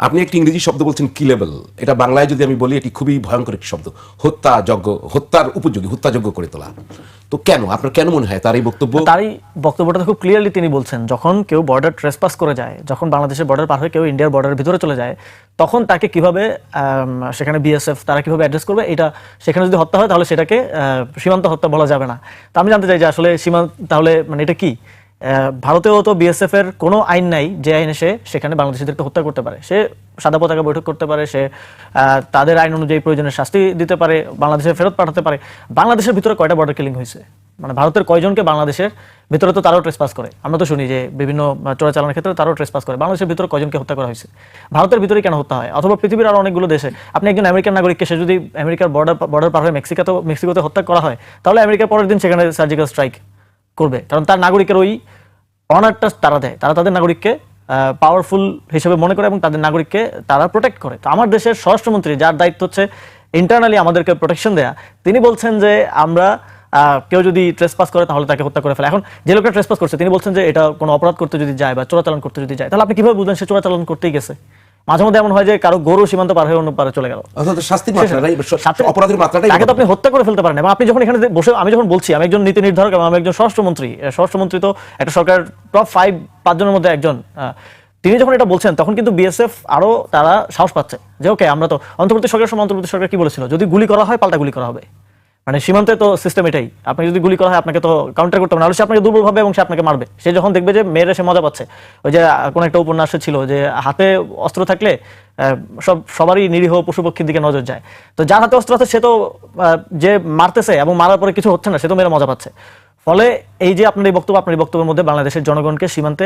আপনি একটি ইংরেজি শব্দ বলছেন কিলেবল, এটা বাংলায় যদি আমি বলি এটি খুবই ভয়ঙ্কর একটি শব্দ, হত্যার উপযোগী, হত্যাযোগ্য করে তোলা। তো কেন আপনার কেন মনে হয় তার এই বক্তব্য? তারই বক্তব্যটা খুব ক্লিয়ারলি তিনি বলছেন, যখন কেউ বর্ডার ট্রেসপাস করে যায়, যখন বাংলাদেশের বর্ডার পার হয়ে কেউ ইন্ডিয়ার বর্ডারের ভিতরে চলে যায়, তখন তাকে কিভাবে সেখানে বিএসএফ তারা কিভাবে অ্যাড্রেস করবে, এটা সেখানে যদি হত্যা হয় তাহলে সেটাকে সীমান্ত হত্যা বলা যাবে না। তো আমি জানতে চাই যে আসলে সীমান্ত তাহলে মানে এটা কি? ভারতেও তো বিএসএফ এর কোনো আইন নাই যে আইনে সে সেখানে বাংলাদেশিদেরকে হত্যা করতে পারে। সে সাদা পতাকা বৈঠক করতে পারে, সে তাদের আইন অনুযায়ী প্রয়োজনীয় শাস্তি দিতে পারে, বাংলাদেশে ফেরত পাঠাতে পারে। বাংলাদেশের ভিতরে কয়টা বর্ডার কিলিং হয়েছে? মানে ভারতের কয়জনকে বাংলাদেশের ভিতরে তো তারাও ট্রেসপাস করে, আমরা তো শুনি যে বিভিন্ন চোরাচালানের ক্ষেত্রে তারাও ট্রেসপাস করে। বাংলাদেশের ভিতরে কয়জনকে হত্যা করা হয়েছে? ভারতের ভিতরে কেন হত্যা হয়? অথবা পৃথিবীর আরো অনেকগুলো দেশে আপনি একজন আমেরিকান নাগরিককে সে যদি আমেরিকার বর্ডার পার হয়ে মেক্সিকোতে হত্যা করা হয়, তাহলে আমেরিকার পরের দিন সেখানে সার্জিক্যাল স্ট্রাইক করবে, কারণ তার নাগরিকের ওই অনারটা তারা দেয়, তারা তাদের নাগরিককে পাওয়ারফুল হিসেবে মনে করে এবং তাদের নাগরিককে তারা প্রোটেক্ট করে। তো আমার দেশের স্বরাষ্ট্রমন্ত্রী, যার দায়িত্ব হচ্ছে ইন্টারনালি আমাদেরকে প্রোটেকশন দেয়া, তিনি বলছেন যে আমরা কেউ যদি ট্রেসপাস করে তাহলে তাকে হত্যা করে ফেলে। এখন যে লোকটা ট্রেসপাস করছে তিনি বলছেন যে এটা কোনো অপরাধ করতে যদি যায় বা চোরাচালান করতে যদি যায়, তাহলে আপনি কিভাবে বুঝলেন সে চোরাচালান করতেই গেছে? মাঝে মধ্যে এমন হয় যে কারো গরু সীমান্ত পার হয়ে অন্য পারে চলে গেল, অপরাধের মাত্রাটাই তাকে তো আপনি হত্যা করে ফেলতে পারেন। এবং আপনি যখন এখানে বসে, আমি যখন বলছি আমি একজন নীতি নির্ধারক এবং আমি একজন স্বরাষ্ট্রমন্ত্রী তো একটা সরকার টপ 5 জনের মধ্যে একজন, তিনি যখন এটা বলছেন তখন কিন্তু বিএসএফ আরো তারা সাহস পাচ্ছে যে ওকে, আমরা তো অন্তর্বর্তী সরকারের সময় অন্তর্বর্তী সরকার কি বলেছিল, যদি গুলি করা হয় পাল্টা গুলি করা হবে। মানে সীমান্তে তো সিস্টেম এটাই, আপনি যদি গুলি করা হয় আপনাকে তো কাউন্টার করতে হবে, নাহলে সে আপনাকে দুর্বল ভাবে এবং সে আপনাকে মারবে। সে যখন দেখবে যে মেয়েরা সে মজা পাচ্ছে, ওই যে কোন একটা উপন্যাসে ছিল যে হাতে অস্ত্র থাকলে সবারই নিরীহ পশু পক্ষীর দিকে নজর যায়। তো যার হাতে অস্ত্র আছে সে তো যে মারতেছে এবং মারার পরে কিছু হচ্ছে না, সে তো মেয়েরা মজা পাচ্ছে। ফলে এই যে আপনার এই বক্তব্যের মধ্যে বাংলাদেশের জনগণকে সীমান্তে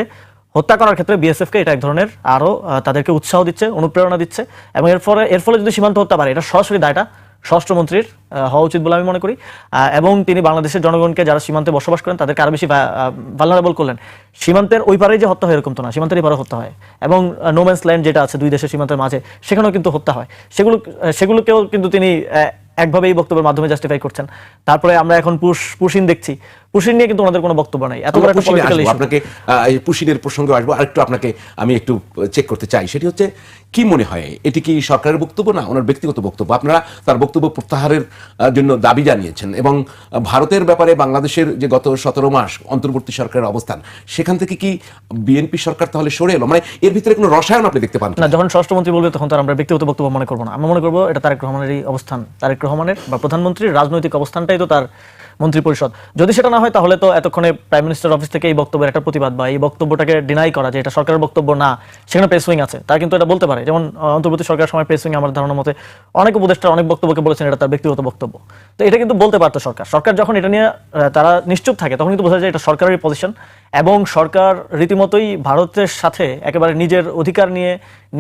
হত্যা করার ক্ষেত্রে বিএসএফ কে এটা এক ধরনের আরো তাদেরকে উৎসাহ দিচ্ছে, অনুপ্রেরণা দিচ্ছে। এবং এর ফলে যদি সীমান্ত হত্যা পারে, এটা সরাসরি দায়টা স্বরাষ্ট্রমন্ত্রীর হওয়া উচিত বলে আমি মনে করি। এবং তিনি বাংলাদেশের জনগণকে যারা সীমান্তে বসবাস করেন তাদেরকে আরো বেশি ভালনারেবল করলেন। সীমান্তের ওই পারেই যে হত্যা হয় এরকম তো না, সীমান্তের এই পারে হত্যা হয়। এবং নোম্যান্স ল্যান্ড যেটা আছে দুই দেশের সীমান্তের মাঝে, সেখানেও কিন্তু হত্যা হয়। সেগুলোকেও কিন্তু তিনি একভাবে এই বক্তব্যের মাধ্যমে জাস্টিফাই করছেন। তারপরে আমরা এখন পুশিন দেখছি, পুশিন নিয়ে কিন্তু ওনাদের কোনো বক্তব্য নাই। এত বড় একটা পলিটিক্যাল ইস্যু। আপনাকে এই পুশিনের প্রসঙ্গে আসবো, আরেকটু আপনাকে আমি একটু চেক করতে চাই, সেটি হচ্ছে কি মনে হয় এটি কি সরকারের বক্তব্য না ওনার ব্যক্তিগত বক্তব্য? আপনারা তার বক্তব্য প্রত্যাহারের জন্য দাবি জানিয়েছেন এবং ভারতের ব্যাপারে বাংলাদেশের যে গত 17 মাস অন্তর্বর্তী সরকারের অবস্থান, সেখান থেকে কি বিএনপি সরকার তাহলে সরে এলো? মানে এর ভিতরে কোনো রসায়ন আপনি দেখতে পান না? যখন স্বরাষ্ট্রমন্ত্রী বলবে তখন তার আমরা ব্যক্তিগত বক্তব্য মনে করবো না, আমরা মনে করবো এটা তারেক রহমানেরই অবস্থান, তারেক রহমানের বা প্রধানমন্ত্রীর রাজনৈতিক অবস্থানটাই তো তার মন্ত্রিপরিষদ। যদি সেটা না হয় তাহলে তো এতক্ষণে প্রাইম মিনিস্টার অফিস থেকে এই বক্তব্যের একটা প্রতিবাদ বা এই বক্তব্যটাকে ডিনাই করা যে এটা সরকারের বক্তব্য না, সেখানে প্রেস উইং আছে, তারা কিন্তু এটা বলতে পারে। যেমন অন্তর্বর্তী সরকারের সময় প্রেস উইং আমার ধারণা মতে অনেক উপদেষ্টা অনেক বক্তব্যকে বলেছেন এটা তার ব্যক্তিগত বক্তব্য। তো এটা কিন্তু বলতে পারতো সরকার যখন এটা নিয়ে তারা নিশ্চুপ থাকে তখন কিন্তু বোঝা যায় এটা সরকারের পজিশন। এবং সরকার রীতিমতোই ভারতের সাথে একেবারে নিজের অধিকার নিয়ে,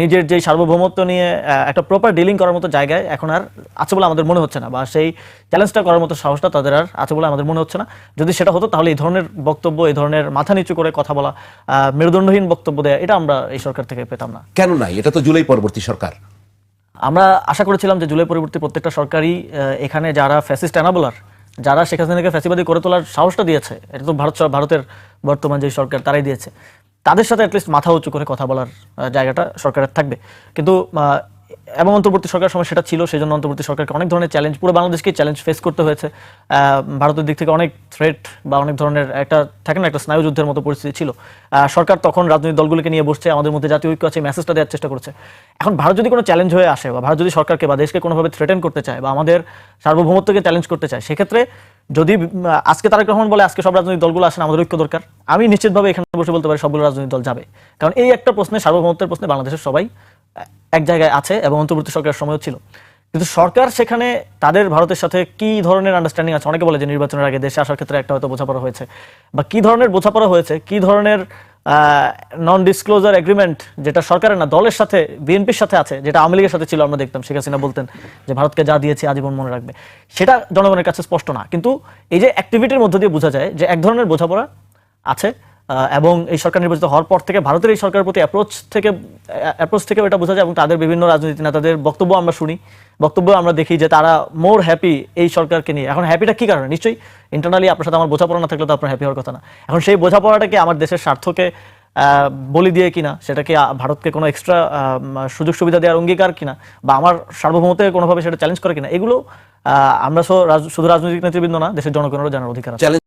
নিজের যেই সার্বভৌমত্ব নিয়ে একটা প্রপার ডিলিং করার মতো জায়গায় এখন আর আছে বলে আমাদের মনে হচ্ছে না, বা সেই চ্যালেঞ্জটা করার মতো সাহসটা তাদের আর আছে বলে আমাদের মনে হচ্ছে না। যদি সেটা হতো তাহলে এই ধরনের বক্তব্য, এই ধরনের মাথা নিচু করে কথা বলা, মেরুদণ্ডহীন বক্তব্য দেয়া, এটা আমরা এই সরকার থেকে পেতাম না। কেন নাই? এটা তো জুলাই পরবর্তী সরকার। আমরা আশা করেছিলাম যে জুলাই পরবর্তী প্রত্যেকটা সরকারই এখানে যারা ফ্যাসিস্ট অ্যানাবলার, যারা শেখ হাসিনাকে ফ্যাসিবাদী করে তোলার সাহসটা দিয়েছে, এটা তো ভারতের বর্তমান যে সরকার তারাই দিয়েছে, তাদের সাথে অ্যাটলিস্ট মাথা উঁচু করে কথা বলার জায়গাটা সরকারের থাকবে। কিন্তু এবং অন্তর্বর্তী সরকারের সময় সেটা ছিল, সেই জন্য অন্তর্বর্তী সরকারকে অনেক ধরনের চ্যালেঞ্জ, পুরো বাংলাদেশকে চ্যালেঞ্জ ফেস করতে হয়েছে। ভারতের দিক থেকে অনেক থ্রেট বা অনেক ধরনের একটা থাকে না, একটা স্নায়ুযুদ্ধের মতো পরিস্থিতি ছিল। সরকার তখন রাজনৈতিক দলগুলোকে নিয়ে বসছে, আমাদের মধ্যে জাতীয় ঐক্য আছে, মেসেজটা দেওয়ার চেষ্টা করছে। এখন ভারত যদি কোনো চ্যালেঞ্জ হয়ে আসে বা ভারত যদি সরকারকে বা দেশকে কোনোভাবে থ্রেটেন করতে চায় বা আমাদের সার্বভৌমত্বকে চ্যালেঞ্জ করতে চায়, সেক্ষেত্রে যদি আজকে তারেক রহমান বলে আজকে সব রাজনৈতিক দলগুলো আসেন, আমাদের ঐক্য দরকার, আমি নিশ্চিতভাবে এখানে বসে বলতে পারি সবগুলো রাজনৈতিক দল যাবে। কারণ এই একটা প্রশ্নে, সার্বভৌমত্বের প্রশ্নে বাংলাদেশের সবাই এক জায়গায় আছে এবং অন্তর্বর্তী সরকারের সময়ও ছিল। কিন্তু সরকার সেখানে তাদের ভারতের সাথে কি ধরনের আন্ডারস্ট্যান্ডিং আছে, অনেকে বলে যে নির্বাচনের আগে দেশে আসার ক্ষেত্রে একটা হয়তো বোঝাপড়া হয়েছে, বা কি ধরনের বোঝাপড়া হয়েছে, কি ধরনের নন ডিসক্লোজার এগ্রিমেন্ট যেটা সরকারের না দলের সাথে, বিএনপির সাথে আছে, যেটা আওয়ামী লীগের সাথে ছিল। আমরা দেখতাম শেখ হাসিনা বলতেন যে ভারতকে যা দিয়েছে আজীবন মনে রাখবে, সেটা জনগণের কাছে স্পষ্ট না। কিন্তু এই যে অ্যাক্টিভিটির মধ্য দিয়ে বোঝা যায় যে এক ধরনের বোঝাপড়া আছে। এবং এই সরকার নির্বাচিত হওয়ার পর থেকে ভারতের এই সরকারের প্রতি অ্যাপ্রোচ থেকে এটা বোঝা যায়। এবং তাদের বিভিন্ন রাজনীতি নেতাদের বক্তব্য আমরা শুনি, বক্তব্য আমরা দেখি যে তারা মোর হ্যাপি এই সরকারকে নিয়ে। এখন হ্যাপিটা কি কারণে? নিশ্চয়ই ইন্টারনালি আপনার সাথে আমার বোঝাপড়া না থাকলে তো আপনার হ্যাপি হওয়ার কথা না। এখন সেই বোঝাপড়াটাকে আমার দেশের স্বার্থকে বলি দিয়ে কিনা, সেটা কি ভারতকে কোনো এক্সট্রা সুযোগ সুবিধা দেওয়ার অঙ্গীকার কিনা, বা আমার সার্বভৌমত্বে কোনোভাবে সেটা চ্যালেঞ্জ করে কিনা, এগুলো আমরা শুধু রাজনৈতিক নেতৃবৃন্দ না, দেশের জনগণেরও জানার অধিকার আছে।